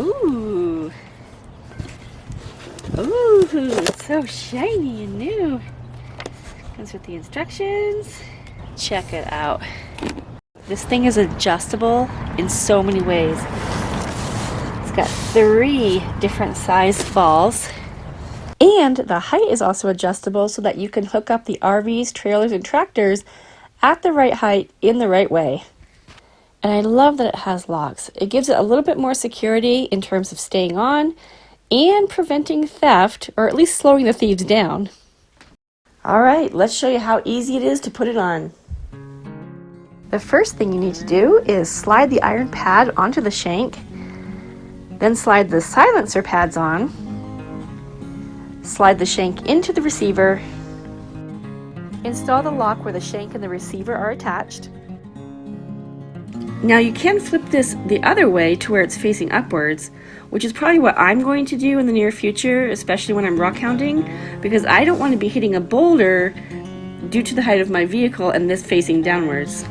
Ooh. Ooh, it's so shiny and new. Comes with the instructions. Check it out. This thing is adjustable in so many ways. It's got 3 different size balls. And the height is also adjustable so that you can hook up the RVs, trailers, and tractors at the right height in the right way. And I love that it has locks. It gives it a little bit more security in terms of staying on and preventing theft, or at least slowing the thieves down. All right, let's show you how easy it is to put it on. The first thing you need to do is slide the iron pad onto the shank, then slide the silencer pads on, slide the shank into the receiver, install the lock where the shank and the receiver are attached. Now you can flip this the other way to where it's facing upwards, which is probably what I'm going to do in the near future, especially when I'm rock hounding, because I don't want to be hitting a boulder due to the height of my vehicle and this facing downwards.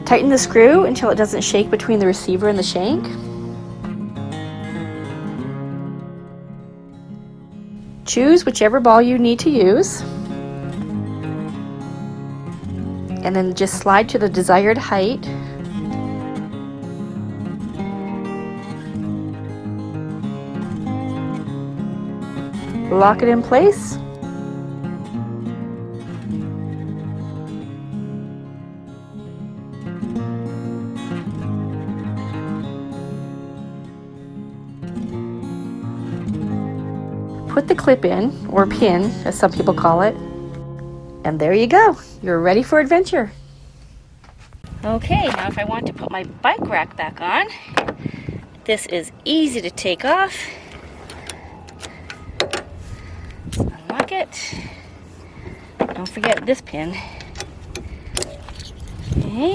Tighten the screw until it doesn't shake between the receiver and the shank. Choose whichever ball you need to use. And then just slide to the desired height. Lock it in place. Put the clip in, or pin, as some people call it. And there you go. You're ready for adventure. Okay, now if I want to put my bike rack back on, this is easy to take off. Unlock it. Don't forget this pin. Okay.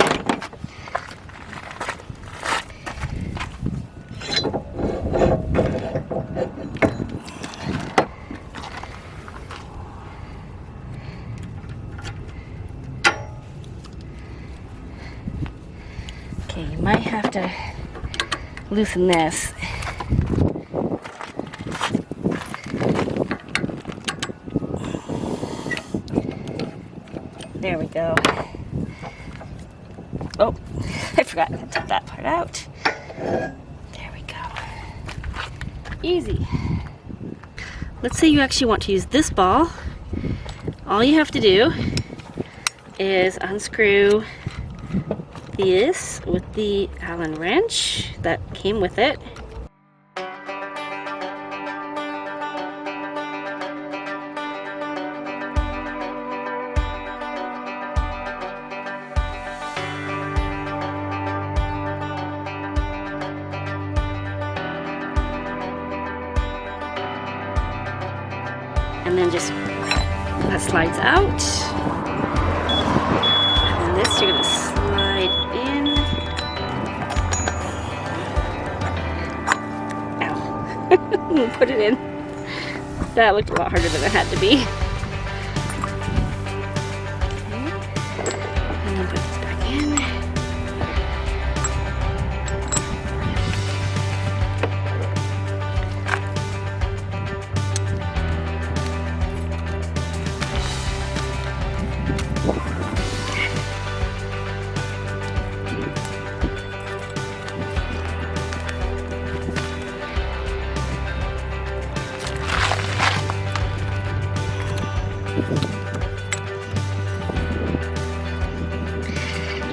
Okay, you might have to loosen this. There we go. Oh, I forgot to take that part out. There we go. Easy. Let's say you actually want to use this ball. All you have to do is unscrew this with the Allen wrench that came with it. And then just that slides out. And then this you're going to slide in. Ow. We'll put it in. That looked a lot harder than it had to be. Okay. And then put this back in.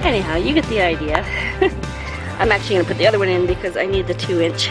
Anyhow, you get the idea. I'm actually going to put the other one in because I need the 2-inch.